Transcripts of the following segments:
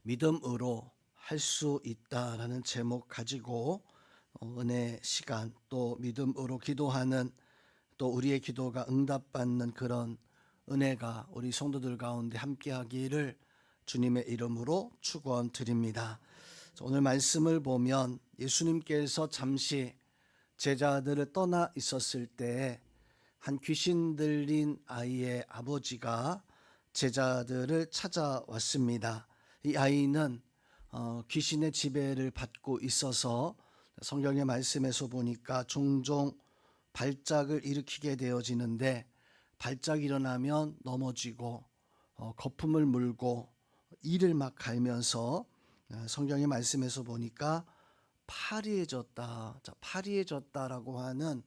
믿음으로 할 수 있다라는 제목 가지고 은혜 시간, 또 믿음으로 기도하는, 또 우리의 기도가 응답받는 그런 은혜가 우리 성도들 가운데 함께하기를 주님의 이름으로 축원드립니다. 오늘 말씀을 보면 예수님께서 잠시 제자들을 떠나 있었을 때 한 귀신 들린 아이의 아버지가 제자들을 찾아왔습니다. 이 아이는 귀신의 지배를 받고 있어서 성경의 말씀에서 보니까 종종 발작을 일으키게 되어지는데, 발작이 일어나면 넘어지고 거품을 물고 이를 막 갈면서 성경의 말씀에서 보니까 파리해졌다. 자, 파리해졌다라고 하는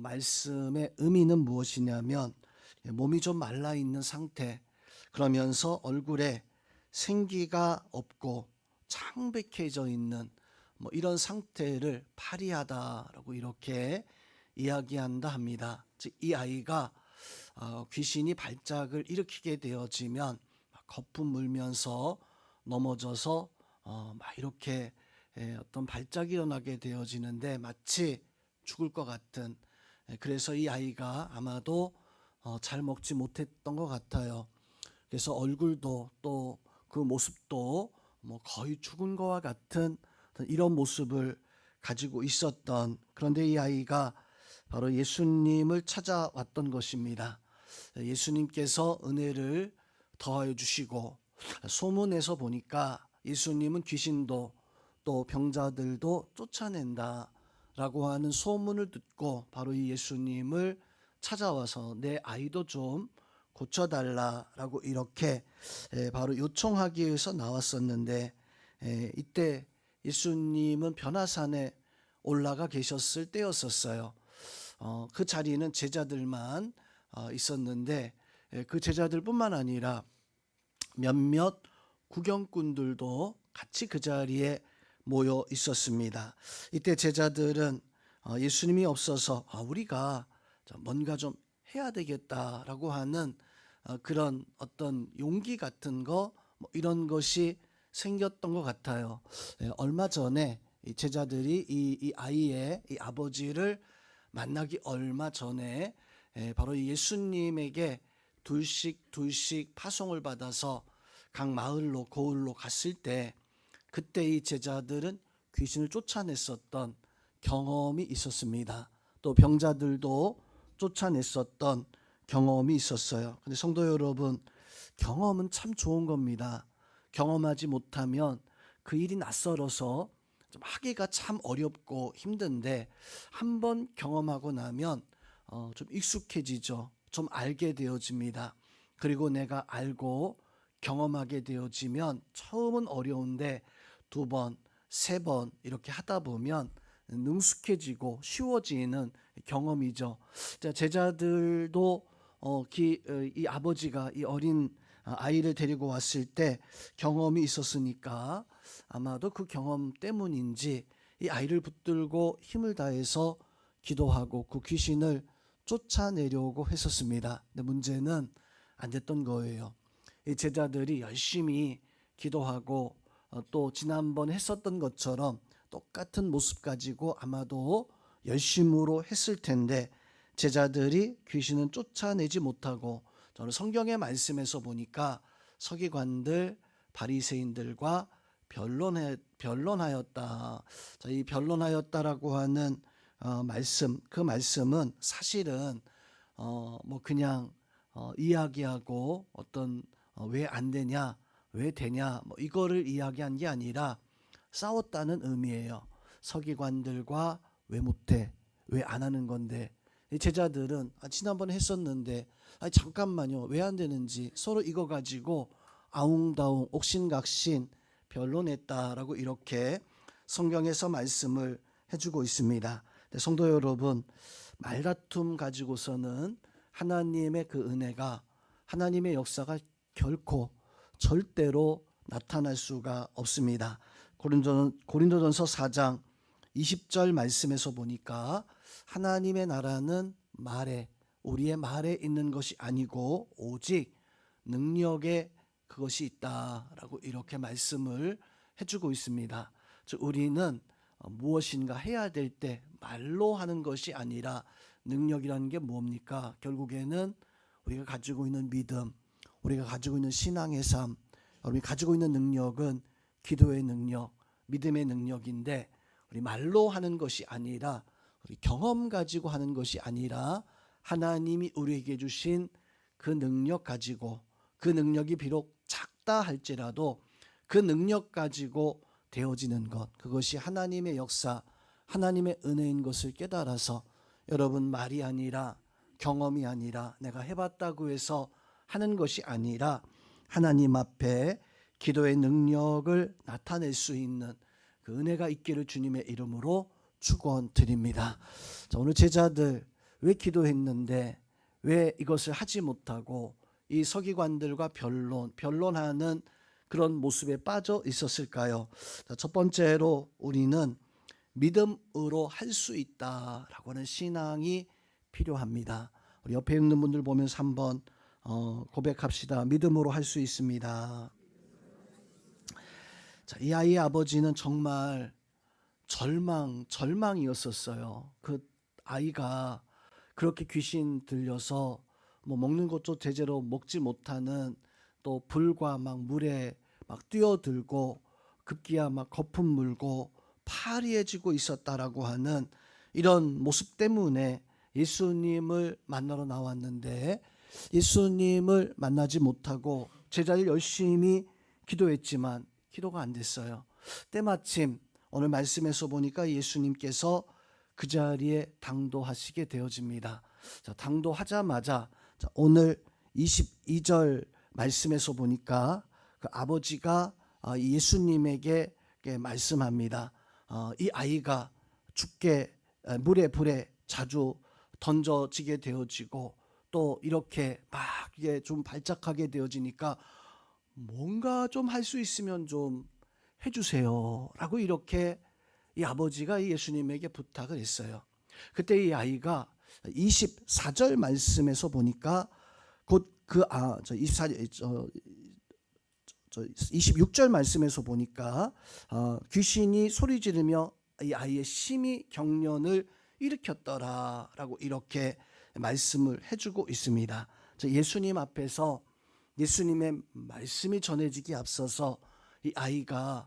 말씀의 의미는 무엇이냐면, 몸이 좀 말라 있는 상태, 그러면서 얼굴에 생기가 없고 창백해져 있는 이런 상태를 파리하다라고 이렇게 이야기한다 합니다. 즉, 이 아이가 귀신이 발작을 일으키게 되어지면 거품 물면서 넘어져서 막 이렇게 어떤 발작이 일어나게 되어지는데, 마치 죽을 것 같은, 그래서 이 아이가 아마도 잘 먹지 못했던 것 같아요. 그래서 얼굴도 또 그 모습도 거의 죽은 것과 같은 이런 모습을 가지고 있었던, 그런데 이 아이가 바로 예수님을 찾아왔던 것입니다. 예수님께서 은혜를 더하여 주시고, 소문에서 보니까 예수님은 귀신도 또 병자들도 쫓아낸다 라고 하는 소문을 듣고 바로 이 예수님을 찾아와서 내 아이도 좀 고쳐달라라고 이렇게 바로 요청하기 위해서 나왔었는데, 이때 예수님은 변화산에 올라가 계셨을 때였었어요. 그 자리는 제자들만 있었는데, 그 제자들뿐만 아니라 몇몇 구경꾼들도 같이 그 자리에 모여 있었습니다. 이때 제자들은 예수님이 없어서 우리가 뭔가 좀 해야 되겠다라고 하는 그런 어떤 용기 같은 거, 이런 것이 생겼던 것 같아요. 얼마 전에 이 제자들이 이 아이의 이 아버지를 만나기 얼마 전에 바로 예수님에게 둘씩 파송을 받아서 각 마을로 고을로 갔을 때, 그때 이 제자들은 귀신을 쫓아냈었던 경험이 있었습니다. 또 병자들도 쫓아냈었던 경험이 있었어요. 근데 성도 여러분, 경험은 참 좋은 겁니다. 경험하지 못하면 그 일이 낯설어서 좀 하기가 참 어렵고 힘든데, 한번 경험하고 나면 좀 익숙해지죠. 좀 알게 되어집니다. 그리고 내가 알고 경험하게 되어지면 처음은 어려운데 두 번, 세 번 이렇게 하다 보면 능숙해지고 쉬워지는 경험이죠. 제자들도 이 아버지가 이 어린 아이를 데리고 왔을 때 경험이 있었으니까 아마도 그 경험 때문인지 이 아이를 붙들고 힘을 다해서 기도하고 그 귀신을 쫓아내려고 했었습니다. 근데 문제는 안 됐던 거예요. 이 제자들이 열심히 기도하고 또 지난번 했었던 것처럼 똑같은 모습 가지고 아마도 열심으로 했을 텐데, 제자들이 귀신은 쫓아내지 못하고, 저는 성경의 말씀에서 보니까 서기관들 바리새인들과 변론하였다. 자, 이 변론하였다라고 하는 말씀, 그 말씀은 사실은 그냥 이야기하고 어떤 왜 안 되냐, 왜 되냐, 이거를 이야기한 게 아니라 싸웠다는 의미예요. 서기관들과 왜 못해, 왜 안 하는 건데, 이 제자들은 지난번에 했었는데 잠깐만요, 왜 안 되는지 서로 이거 가지고 아웅다웅 옥신각신 변론했다라고 이렇게 성경에서 말씀을 해주고 있습니다. 성도 여러분, 말다툼 가지고서는 하나님의 그 은혜가, 하나님의 역사가 결코 절대로 나타날 수가 없습니다. 고린도전서 4장 20절 말씀에서 보니까 하나님의 나라는 우리의 말에 있는 것이 아니고 오직 능력의 그것이 있다라고 이렇게 말씀을 해주고 있습니다. 즉 우리는 무엇인가 해야 될 때 말로 하는 것이 아니라 능력이라는 게 뭡니까? 결국에는 우리가 가지고 있는 믿음, 우리가 가지고 있는 신앙의 삶, 우리 가지고 있는 능력은 기도의 능력, 믿음의 능력인데 우리 말로 하는 것이 아니라 우리 경험 가지고 하는 것이 아니라 하나님이 우리에게 주신 그 능력 가지고 그 능력이 비록 작다 할지라도 그 능력 가지고 되어지는 것, 그것이 하나님의 역사, 하나님의 은혜인 것을 깨달아서 여러분 말이 아니라 경험이 아니라 내가 해봤다고 해서 하는 것이 아니라 하나님 앞에 기도의 능력을 나타낼 수 있는 그 은혜가 있기를 주님의 이름으로 축원드립니다. 자, 오늘 제자들 왜 기도했는데 왜 이것을 하지 못하고 이 서기관들과 변론하는 그런 모습에 빠져 있었을까요? 자, 첫 번째로 우리는 믿음으로 할 수 있다라고 하는 신앙이 필요합니다. 우리 옆에 있는 분들 보면서 한번 고백합시다. 믿음으로 할 수 있습니다. 자, 이 아이의 아버지는 정말 절망이었었어요. 그 아이가 그렇게 귀신 들려서 뭐 먹는 것도 제대로 먹지 못하는, 또 불과 막 물에 막 뛰어들고 급기야 막 거품 물고 파리해지고 있었다라고 하는 이런 모습 때문에 예수님을 만나러 나왔는데 예수님을 만나지 못하고 제자를 열심히 기도했지만 기도가 안 됐어요. 때마침 오늘 말씀에서 보니까 예수님께서 그 자리에 당도하시게 되어집니다. 자, 당도하자마자 오늘 22절 말씀에서 보니까 그 아버지가 예수님에게 말씀합니다. 이 아이가 죽게 불에 자주 던져지게 되어지고 또 이렇게 막 이게 좀 발작하게 되어지니까 뭔가 좀 할 수 있으면 좀 해주세요라고 이렇게 이 아버지가 예수님에게 부탁을 했어요. 그때 이 아이가 24절 말씀에서 보니까 곧 26절 말씀에서 보니까 귀신이 소리 지르며 이 아이의 심히 경련을 일으켰더라라고 이렇게 말씀을 해주고 있습니다. 예수님 앞에서 예수님의 말씀이 전해지기 앞서서 이 아이가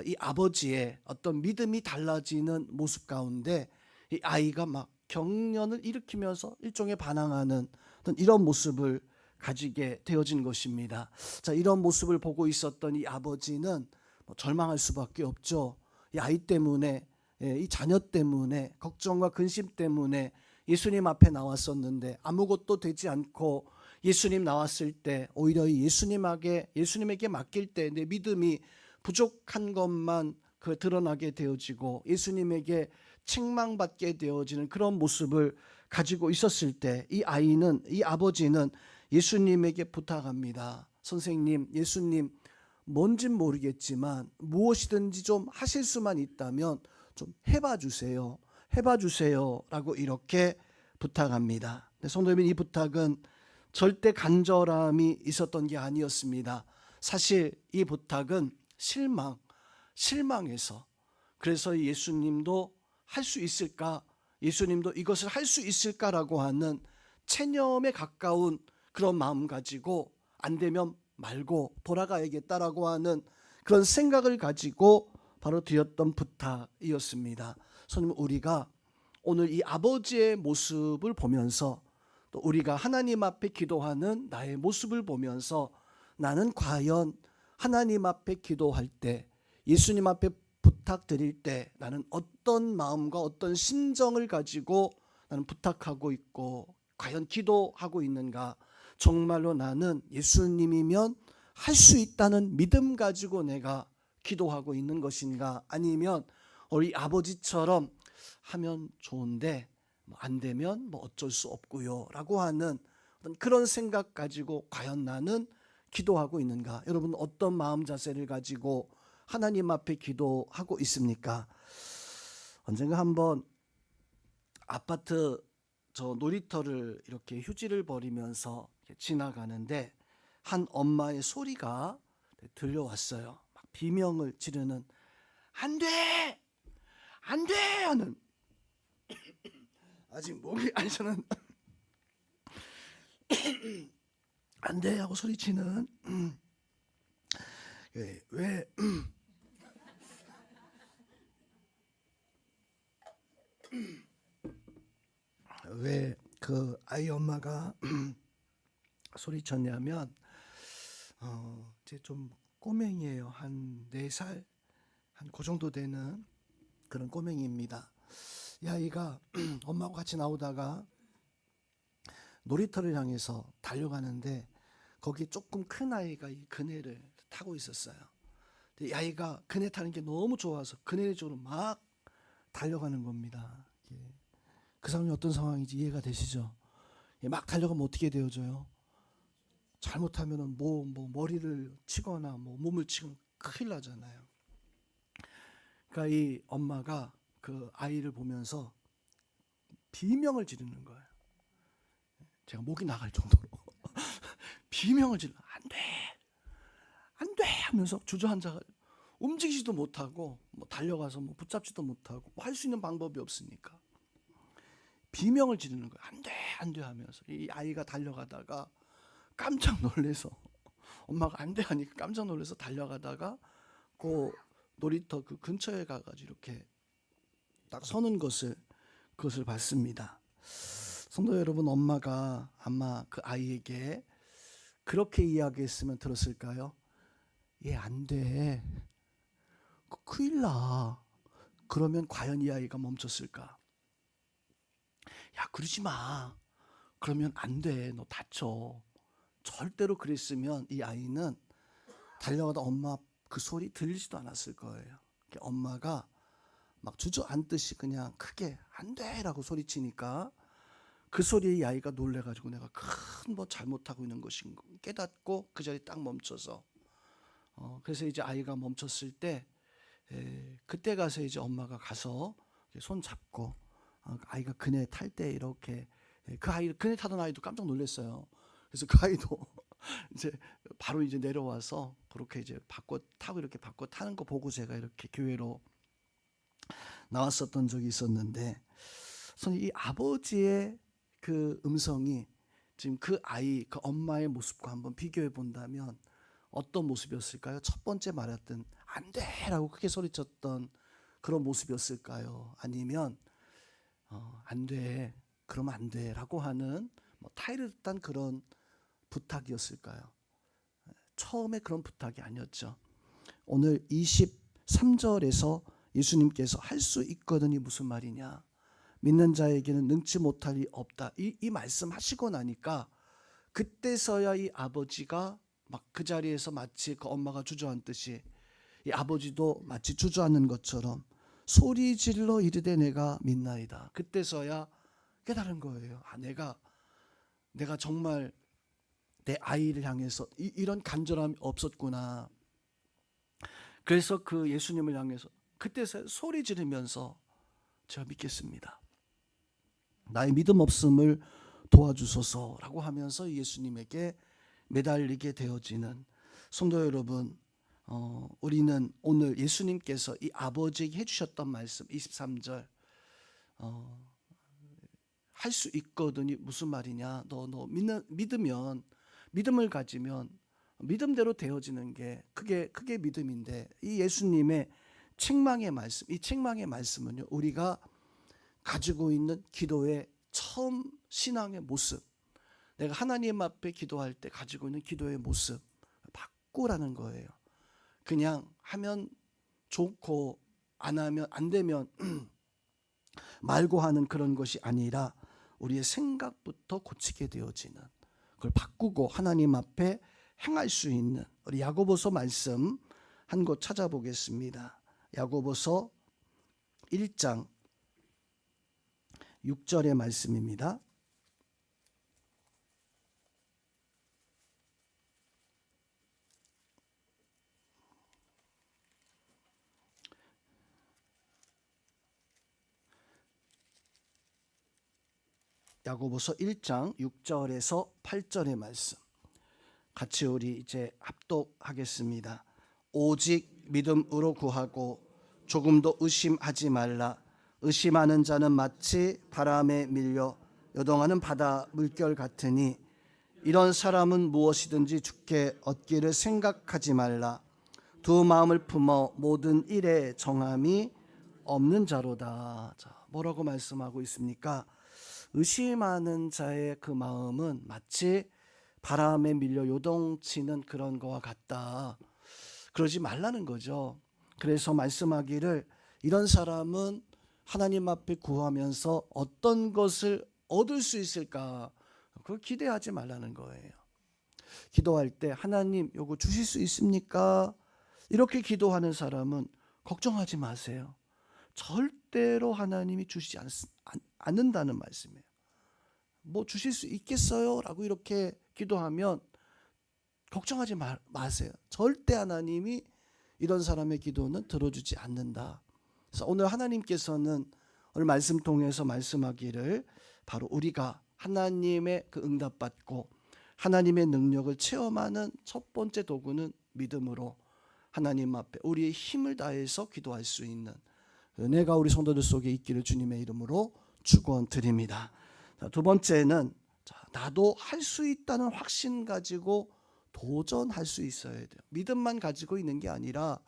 이 아버지의 어떤 믿음이 달라지는 모습 가운데 이 아이가 막 경련을 일으키면서 일종의 반항하는 이런 모습을 가지게 되어진 것입니다. 자, 이런 모습을 보고 있었던 이 아버지는 절망할 수밖에 없죠. 이 아이 때문에, 이 자녀 때문에, 걱정과 근심 때문에 예수님 앞에 나왔었는데 아무것도 되지 않고 예수님 나왔을 때 오히려 예수님에게 맡길 때 내 믿음이 부족한 것만 드러나게 되어지고 예수님에게 책망받게 되어지는 그런 모습을 가지고 있었을 때 이 아버지는 예수님에게 부탁합니다. 선생님, 예수님, 뭔진 모르겠지만 무엇이든지 좀 하실 수만 있다면 좀 해봐 주세요 라고 이렇게 부탁합니다. 성도 여러분, 이 부탁은 절대 간절함이 있었던 게 아니었습니다. 사실 이 부탁은 실망해서, 그래서 예수님도 할 수 있을까, 예수님도 이것을 할 수 있을까라고 하는 체념에 가까운 그런 마음 가지고 안 되면 말고 돌아가야겠다라고 하는 그런 생각을 가지고 바로 드렸던 부탁이었습니다. 손님, 우리가 오늘 이 아버지의 모습을 보면서 또 우리가 하나님 앞에 기도하는 나의 모습을 보면서 나는 과연 하나님 앞에 기도할 때, 예수님 앞에 부탁드릴 때 나는 어떤 마음과 어떤 심정을 가지고 나는 부탁하고 있고 과연 기도하고 있는가? 정말로 나는 예수님이면 할 수 있다는 믿음 가지고 내가 기도하고 있는 것인가? 아니면 우리 아버지처럼 하면 좋은데 안 되면 어쩔 수 없고요 라고 하는 그런 생각 가지고 과연 나는 기도하고 있는가? 여러분, 어떤 마음 자세를 가지고 하나님 앞에 기도하고 있습니까? 언젠가 한번 아파트 놀이터를 이렇게 휴지를 버리면서 지나가는데 한 엄마의 소리가 들려왔어요. 막 비명을 지르는, 안 돼! 안 돼! 하는, 아직 목이 아니 저는 안 돼! 하고 소리치는, 왜 왜 그 아이 엄마가 소리쳤냐면, 이제 좀 꼬맹이에요. 한 4살 한 그 정도 되는 그런 꼬맹이입니다. 이 아이가 엄마하고 같이 나오다가 놀이터를 향해서 달려가는데, 거기 조금 큰 아이가 이 그네를 타고 있었어요. 근데 이 아이가 그네 타는 게 너무 좋아서 그네 쪽으로 막 달려가는 겁니다. 그 상황이 어떤 상황인지 이해가 되시죠? 막 달려가면 어떻게 되어져요? 잘못하면은 뭐 머리를 치거나 뭐 몸을 치거나 큰일 나잖아요. 그러니까 이 엄마가 그 아이를 보면서 비명을 지르는 거예요. 제가 목이 나갈 정도로 비명을 지르, 안 돼, 안 돼 하면서 주저앉아 움직이지도 못하고 뭐 달려가서 뭐 붙잡지도 못하고 뭐 할 수 있는 방법이 없으니까 비명을 지르는 거예요. 안 돼, 안 돼 하면서 이 아이가 달려가다가 깜짝 놀래서 엄마가 안 돼 하니까 깜짝 놀래서 달려가다가 그 놀이터 그 근처에 가가지고 이렇게 딱 서는 그것을 봤습니다. 성도 여러분, 엄마가 아마 그 아이에게 그렇게 이야기했으면 들었을까요? 얘 안 돼. 큰일 나. 그러면 과연 이 아이가 멈췄을까? 야, 그러지 마. 그러면 안 돼. 너 다쳐. 절대로 그랬으면 이 아이는 달려가다 엄마 그 소리 들리지도 않았을 거예요. 엄마가 막 주저앉듯이 그냥 크게 안 돼라고 소리치니까 그 소리에 이 아이가 놀래가지고 내가 큰 뭐 잘못하고 있는 것인 거 깨닫고 그 자리에 딱 멈춰서, 그래서 이제 아이가 멈췄을 때 그때 가서 이제 엄마가 가서 손 잡고, 아이가 그네 탈 때 이렇게, 그 아이 그네 타던 아이도 깜짝 놀랐어요. 그래서 그 아이도 이제 바로 이제 내려와서 그렇게 이제 바꿔 타고 이렇게 바꿔 타는 거 보고 제가 이렇게 교회로 나왔었던 적이 있었는데, 저는 이 아버지의 그 음성이 지금 그 아이 그 엄마의 모습과 한번 비교해 본다면 어떤 모습이었을까요? 첫 번째 말했던 안 돼라고 크게 소리쳤던 그런 모습이었을까요? 아니면 안 돼, 그러면 안 돼라고 하는 뭐 타이르단 그런 부탁이었을까요? 처음에 그런 부탁이 아니었죠. 오늘 23절에서 예수님께서 할 수 있거든이 무슨 말이냐? 믿는 자에게는 능치 못할 이 없다. 이 말씀 하시고 나니까 그때서야 이 아버지가 막 그 자리에서 마치 그 엄마가 주저앉듯이 이 아버지도 마치 주저앉는 것처럼 소리 질러 이르되 내가 믿나이다. 그때서야 깨달은 거예요. 내가 정말 내 아이를 향해서 이런 간절함이 없었구나. 그래서 그 예수님을 향해서 그때서 소리 지르면서 제가 믿겠습니다. 나의 믿음 없음을 도와주소서라고 하면서 예수님에게 매달리게 되어지는 성도 여러분, 우리는 오늘 예수님께서 이 아버지에게 해주셨던 말씀 23절, 할 수 있거든이 무슨 말이냐? 너 믿으면, 믿음을 가지면 믿음대로 되어지는 게 그게 믿음인데, 이 예수님의 책망의 말씀, 이 책망의 말씀은요, 우리가 가지고 있는 기도의 처음 신앙의 모습, 내가 하나님 앞에 기도할 때 가지고 있는 기도의 모습 바꾸라는 거예요. 그냥 하면 좋고 안 하면 안 되면 말고 하는 그런 것이 아니라 우리의 생각부터 고치게 되어지는, 그걸 바꾸고 하나님 앞에 행할 수 있는, 우리 야고보서 말씀 한 곳 찾아보겠습니다. 야고보서 1장 6절의 말씀입니다. 야고보서 1장 6절에서 8절의 말씀. 같이 우리 이제 합독하겠습니다. 오직 믿음으로 구하고 조금도 의심하지 말라. 의심하는 자는 마치 바람에 밀려 요동하는 바다 물결 같으니 이런 사람은 무엇이든지 주께 얻기를 생각하지 말라. 두 마음을 품어 모든 일에 정함이 없는 자로다. 자, 뭐라고 말씀하고 있습니까? 의심하는 자의 그 마음은 마치 바람에 밀려 요동치는 그런 거와 같다. 그러지 말라는 거죠. 그래서 말씀하기를 이런 사람은 하나님 앞에 구하면서 어떤 것을 얻을 수 있을까? 그걸 기대하지 말라는 거예요. 기도할 때 하나님 요거 주실 수 있습니까? 이렇게 기도하는 사람은 걱정하지 마세요. 절대로 하나님이 주시지 않는다는 말씀이에요. 뭐 주실 수 있겠어요? 라고 이렇게 기도하면 걱정하지 마세요. 절대 하나님이 이런 사람의 기도는 들어주지 않는다. 그래서 오늘 하나님께서는 오늘 말씀 통해서 말씀하기를 바로 우리가 하나님의 그 응답받고 하나님의 능력을 체험하는 첫 번째 도구는 믿음으로 하나님 앞에 우리의 힘을 다해서 기도할 수 있는 은혜가 우리 성도들 속에 있기를 주님의 이름으로 축원드립니다. 두 번째는 나도 할 수 있다는 확신 가지고 도전할 수 있어야 돼요. 믿음만 가지고 있는 게 아니라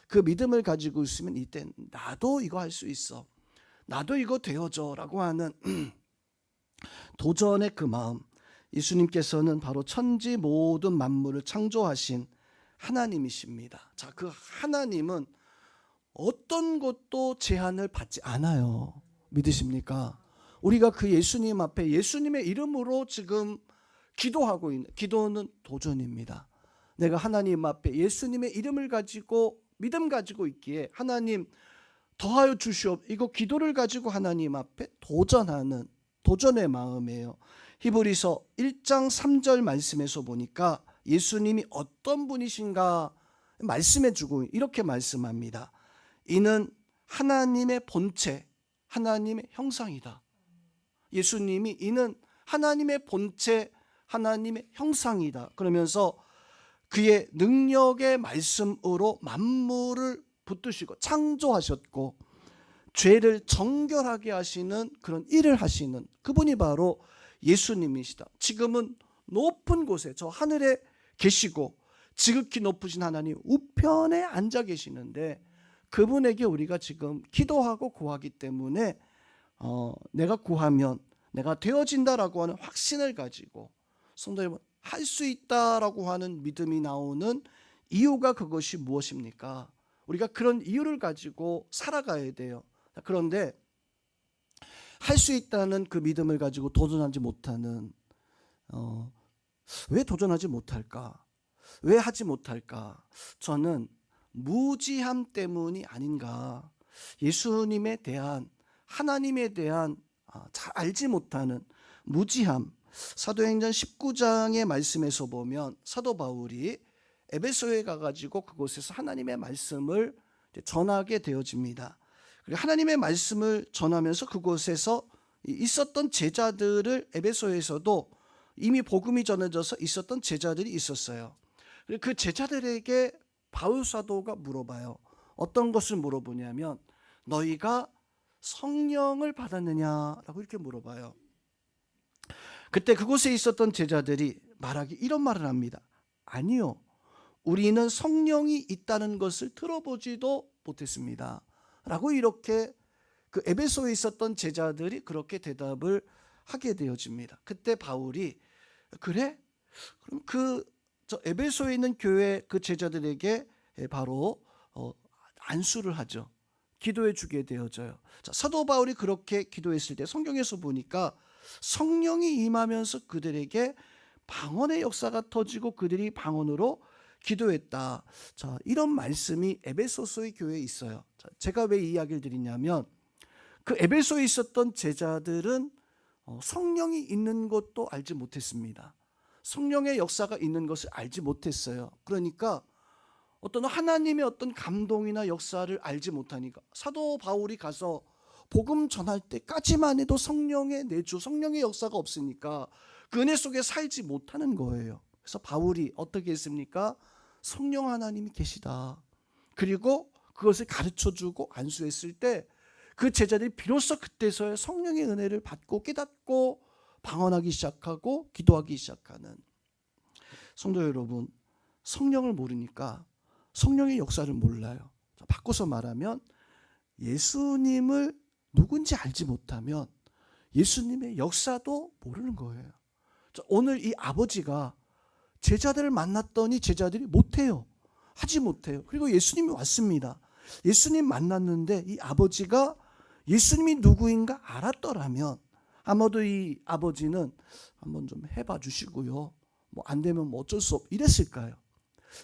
그 믿음을 가지고 있으면 이때 나도 이거 할 수 있어. 나도 이거 되어져 라고 하는 도전의 그 마음. 예수님께서는 바로 천지 모든 만물을 창조하신 하나님이십니다. 자, 그 하나님은 어떤 것도 제한을 받지 않아요. 믿으십니까? 우리가 그 예수님 앞에 예수님의 이름으로 지금 기도하고 있는 기도는 도전입니다. 내가 하나님 앞에 예수님의 이름을 가지고 믿음 가지고 있기에 하나님 더하여 주시옵. 이거 기도를 가지고 하나님 앞에 도전하는 도전의 마음이에요. 히브리서 1장 3절 말씀에서 보니까 예수님이 어떤 분이신가 말씀해 주고 이렇게 말씀합니다. 이는 하나님의 본체, 하나님의 형상이다. 예수님이 이는 하나님의 본체, 하나님의 형상이다. 그러면서 그의 능력의 말씀으로 만물을 붙드시고 창조하셨고 죄를 정결하게 하시는 그런 일을 하시는 그분이 바로 예수님이시다. 지금은 높은 곳에 저 하늘에 계시고 지극히 높으신 하나님 우편에 앉아 계시는데 그분에게 우리가 지금 기도하고 구하기 때문에 내가 구하면 내가 되어진다라고 하는 확신을 가지고 성도 여러분 할 수 있다라고 하는 믿음이 나오는 이유가 그것이 무엇입니까? 우리가 그런 이유를 가지고 살아가야 돼요. 그런데 할 수 있다는 그 믿음을 가지고 도전하지 못하는 왜 도전하지 못할까? 왜 하지 못할까? 저는 무지함 때문이 아닌가. 예수님에 대한 하나님에 대한 잘 알지 못하는 무지함. 사도행전 19장의 말씀에서 보면 사도 바울이 에베소에 가가지고 그곳에서 하나님의 말씀을 전하게 되어집니다. 그리고 하나님의 말씀을 전하면서 그곳에서 있었던 제자들을 에베소에서도 이미 복음이 전해져서 있었던 제자들이 있었어요. 그리고 그 제자들에게 바울 사도가 물어봐요. 어떤 것을 물어보냐면 너희가 성령을 받았느냐라고 이렇게 물어봐요. 그때 그곳에 있었던 제자들이 말하기 이런 말을 합니다. 아니요. 우리는 성령이 있다는 것을 들어보지도 못했습니다. 라고 이렇게 그 에베소에 있었던 제자들이 그렇게 대답을 하게 되어집니다. 그때 바울이 그래? 그럼 저 에베소에 있는 교회 그 제자들에게 바로 안수를 하죠. 기도해 주게 되어져요. 자, 사도 바울이 그렇게 기도했을 때 성경에서 보니까 성령이 임하면서 그들에게 방언의 역사가 터지고 그들이 방언으로 기도했다. 자, 이런 말씀이 에베소서의 교회에 있어요. 자, 제가 왜 이 이야기를 드리냐면 그 에베소에 있었던 제자들은 성령이 있는 것도 알지 못했습니다. 성령의 역사가 있는 것을 알지 못했어요. 그러니까 어떤 하나님의 어떤 감동이나 역사를 알지 못하니까 사도 바울이 가서 복음 전할 때까지만 해도 성령의 내주, 성령의 역사가 없으니까 그 은혜 속에 살지 못하는 거예요. 그래서 바울이 어떻게 했습니까? 성령 하나님이 계시다. 그리고 그것을 가르쳐주고 안수했을 때 그 제자들이 비로소 그때서야 성령의 은혜를 받고 깨닫고 방언하기 시작하고 기도하기 시작하는. 성도 여러분, 성령을 모르니까 성령의 역사를 몰라요. 바꿔서 말하면 예수님을 누군지 알지 못하면 예수님의 역사도 모르는 거예요. 오늘 이 아버지가 제자들을 만났더니 제자들이 못해요. 하지 못해요. 그리고 예수님이 왔습니다. 예수님 만났는데 이 아버지가 예수님이 누구인가 알았더라면 아마도 이 아버지는 한번 좀 해봐 주시고요. 뭐 안 되면 뭐 어쩔 수 없 이랬을까요?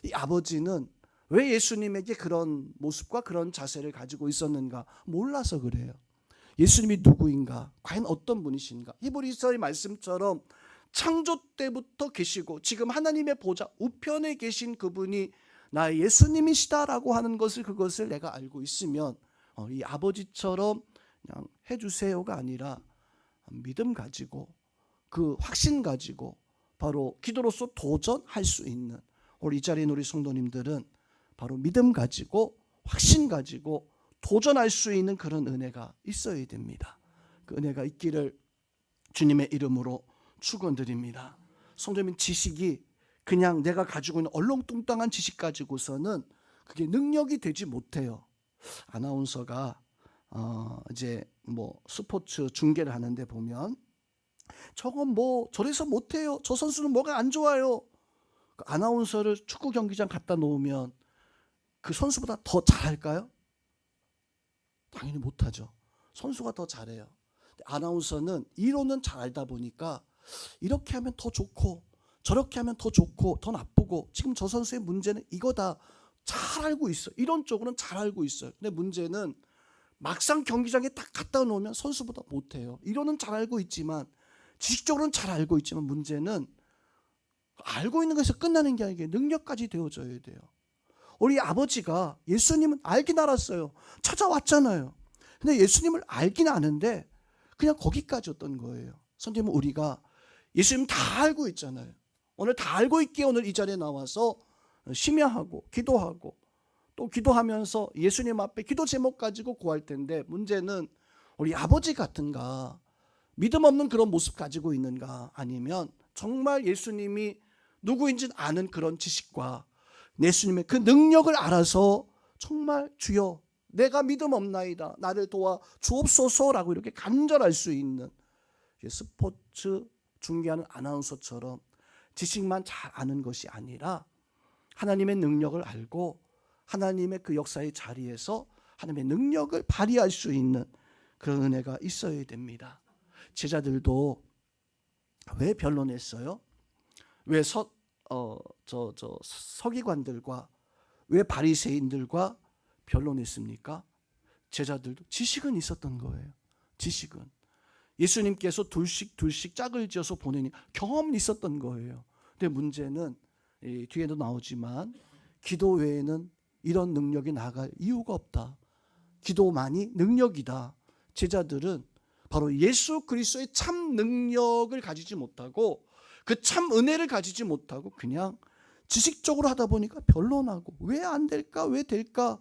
이 아버지는 왜 예수님에게 그런 모습과 그런 자세를 가지고 있었는가? 몰라서 그래요. 예수님이 누구인가? 과연 어떤 분이신가? 히브리서의 말씀처럼 창조 때부터 계시고 지금 하나님의 보좌 우편에 계신 그분이 나의 예수님이시다라고 하는 것을 그것을 내가 알고 있으면 이 아버지처럼 그냥 해주세요가 아니라 믿음 가지고 그 확신 가지고 바로 기도로서 도전할 수 있는 우리 이 자리에 있는 우리 성도님들은 바로 믿음 가지고 확신 가지고 도전할 수 있는 그런 은혜가 있어야 됩니다. 그 은혜가 있기를 주님의 이름으로 축원드립니다. 성도님, 지식이 그냥 내가 가지고 있는 얼렁뚱땅한 지식 가지고서는 그게 능력이 되지 못해요. 아나운서가 이제 뭐 스포츠 중계를 하는데 보면 저건 뭐 저래서 못해요. 저 선수는 뭐가 안 좋아요. 그 아나운서를 축구 경기장 갖다 놓으면 그 선수보다 더 잘할까요? 당연히 못하죠. 선수가 더 잘해요. 아나운서는 이론은 잘 알다 보니까 이렇게 하면 더 좋고 저렇게 하면 더 좋고 더 나쁘고 지금 저 선수의 문제는 이거다 잘 알고 있어요. 이론적으로는 잘 알고 있어요. 근데 문제는 막상 경기장에 딱 갖다 놓으면 선수보다 못해요. 이론은 잘 알고 있지만 지식적으로는 잘 알고 있지만 문제는 알고 있는 것에서 끝나는 게 아니라 능력까지 되어져야 돼요. 우리 아버지가 예수님은 알긴 알았어요. 찾아왔잖아요. 근데 예수님을 알긴 아는데 그냥 거기까지였던 거예요. 선생님은 우리가 예수님 다 알고 있잖아요. 오늘 다 알고 있기에 오늘 이 자리에 나와서 심야하고 기도하고 또 기도하면서 예수님 앞에 기도 제목 가지고 구할 텐데 문제는 우리 아버지 같은가? 믿음 없는 그런 모습 가지고 있는가? 아니면 정말 예수님이 누구인지 아는 그런 지식과 예수님의 그 능력을 알아서 정말 주여 내가 믿음 없나이다 나를 도와 주옵소서라고 이렇게 간절할 수 있는 스포츠 중계하는 아나운서처럼 지식만 잘 아는 것이 아니라 하나님의 능력을 알고 하나님의 그 역사의 자리에서 하나님의 능력을 발휘할 수 있는 그런 은혜가 있어야 됩니다. 제자들도 왜 변론했어요? 왜 서기관들과 왜 바리새인들과 변론했습니까? 제자들도 지식은 있었던 거예요. 지식은 예수님께서 둘씩 짝을 지어서 보내니 경험이 있었던 거예요. 근데 문제는 뒤에도 나오지만 기도 외에는 이런 능력이 나갈 이유가 없다. 기도만이 능력이다. 제자들은 바로 예수 그리스도의 참 능력을 가지지 못하고 그 참 은혜를 가지지 못하고 그냥 지식적으로 하다 보니까 변론하고 왜 안 될까? 왜 될까?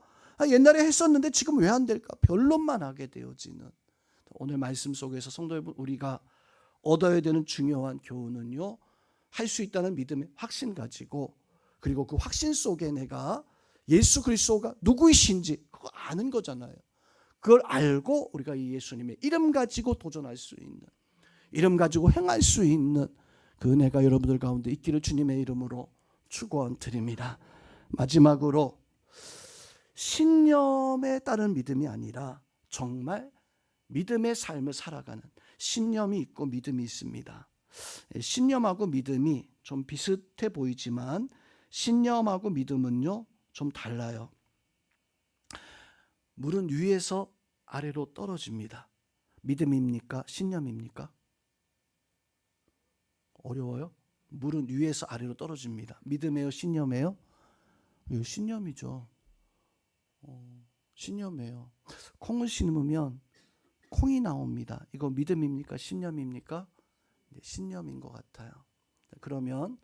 옛날에 했었는데 지금 왜 안 될까? 변론만 하게 되어지는 오늘 말씀 속에서 성도 여러분 우리가 얻어야 되는 중요한 교훈은요. 할 수 있다는 믿음의 확신 가지고 그리고 그 확신 속에 내가 예수 그리스도가 누구이신지 그거 아는 거잖아요. 그걸 알고 우리가 이 예수님의 이름 가지고 도전할 수 있는 이름 가지고 행할 수 있는 그 은혜가 여러분들 가운데 있기를 주님의 이름으로 축원드립니다. 마지막으로 신념에 따른 믿음이 아니라 정말 믿음의 삶을 살아가는 신념이 있고 믿음이 있습니다. 신념하고 믿음이 좀 비슷해 보이지만 신념하고 믿음은요 좀 달라요. 물은 위에서 아래로 떨어집니다. 믿음입니까? 신념입니까? 어려워요? 물은 위에서 아래로 떨어집니다. 믿음이에요? 신념이에요? 신념이죠. 신념이에요. 콩을 심으면 콩이 나옵니다. 이거 믿음입니까? 신념입니까? 네, 신념인 것 같아요. 그러면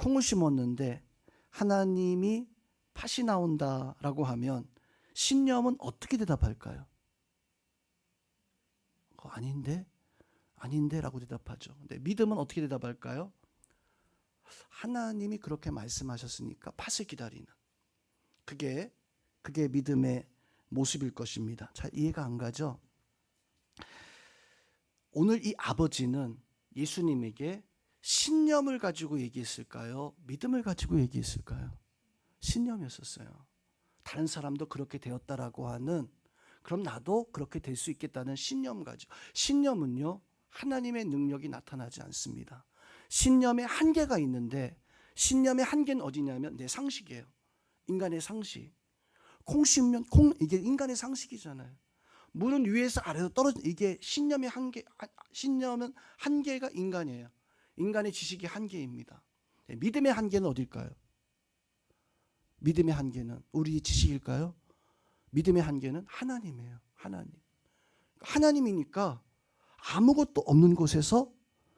콩을 심었는데 하나님이 팥이 나온다라고 하면 신념은 어떻게 대답할까요? 아닌데 라고 대답하죠. 근데 믿음은 어떻게 대답할까요? 하나님이 그렇게 말씀하셨으니까 팥을 기다리는, 그게 믿음의 모습일 것입니다. 잘 이해가 안 가죠? 오늘 이 아버지는 예수님에게 신념을 가지고 얘기했을까요? 믿음을 가지고 얘기했을까요? 신념이었었어요. 다른 사람도 그렇게 되었다라고 하는, 그럼 나도 그렇게 될 수 있겠다는 신념 가지고. 신념은요, 하나님의 능력이 나타나지 않습니다. 신념에 한계가 있는데, 신념의 한계는 어디냐면 내 상식이에요. 인간의 상식. 콩 심으면 이게 인간의 상식이잖아요. 물은 위에서 아래로 떨어져, 이게 신념의 한계. 신념은 한계가 인간이에요. 인간의 지식의 한계입니다. 믿음의 한계는 어딜까요? 믿음의 한계는 우리 지식일까요? 믿음의 한계는 하나님이에요. 하나님이니까 아무것도 없는 곳에서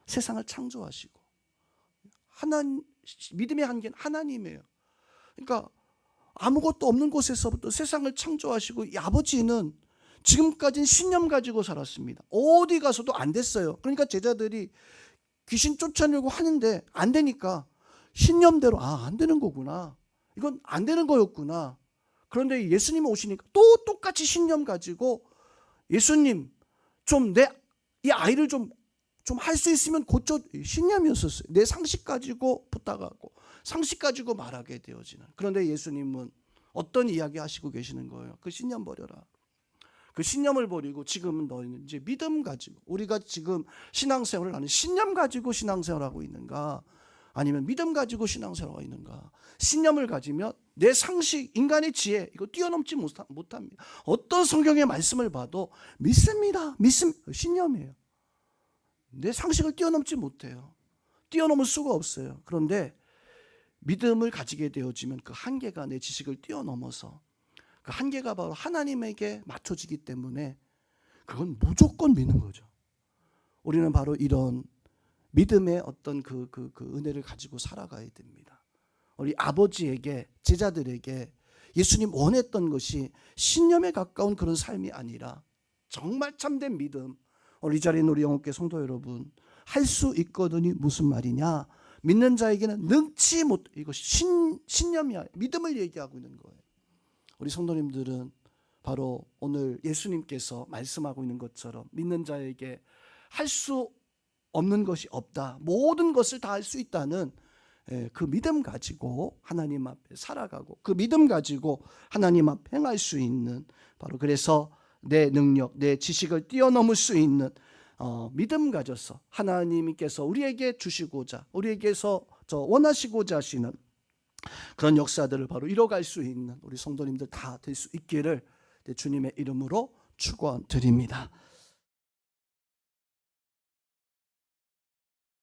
세상을 창조하시고, 믿음의 한계는 하나님이에요. 그러니까 아무것도 없는 곳에서부터 세상을 창조하시고, 이 아버지는 지금까지는 신념 가지고 살았습니다. 어디 가서도 안 됐어요. 그러니까 제자들이 귀신 쫓아내려고 하는데 안 되니까 신념대로 안 되는 거구나. 이건 안 되는 거였구나. 그런데 예수님이 오시니까 또 똑같이 신념 가지고, 예수님 좀 이 아이를 좀 할 수 있으면 고쳐. 신념이었었어요. 내 상식 가지고 부탁하고 상식 가지고 말하게 되어지는. 그런데 예수님은 어떤 이야기 하시고 계시는 거예요? 그 신념 버려라. 그 신념을 버리고 지금은 너희는 이제 믿음 가지고, 우리가 지금 신앙생활을 하는 신념 가지고 신앙생활하고 있는가, 아니면 믿음 가지고 신앙생활하고 있는가. 신념을 가지면 내 상식, 인간의 지혜, 이거 뛰어넘지 못합니다. 어떤 성경의 말씀을 봐도 믿습니다. 신념이에요. 내 상식을 뛰어넘지 못해요. 뛰어넘을 수가 없어요. 그런데 믿음을 가지게 되어지면 그 한계가 내 지식을 뛰어넘어서, 그 한계가 바로 하나님에게 맞춰지기 때문에 그건 무조건 믿는 거죠. 우리는 바로 이런 믿음의 어떤 그 은혜를 가지고 살아가야 됩니다. 우리 아버지에게, 제자들에게 예수님 원했던 것이 신념에 가까운 그런 삶이 아니라 정말 참된 믿음. 이 자리에 있는 우리 영혼교회 성도 여러분, 할 수 있거든이 무슨 말이냐? 믿는 자에게는 능치 못, 이거 신념이야. 믿음을 얘기하고 있는 거예요. 우리 성도님들은 바로 오늘 예수님께서 말씀하고 있는 것처럼 믿는 자에게 할 수 없는 것이 없다, 모든 것을 다 할 수 있다는 그 믿음 가지고 하나님 앞에 살아가고, 그 믿음 가지고 하나님 앞에 행할 수 있는, 바로 그래서 내 능력, 내 지식을 뛰어넘을 수 있는 믿음 가져서 하나님께서 우리에게 주시고자, 우리에게서 원하시고자 하시는 그런 역사들을 바로 이뤄갈 수 있는 우리 성도님들 다 될 수 있기를 주님의 이름으로 축원드립니다.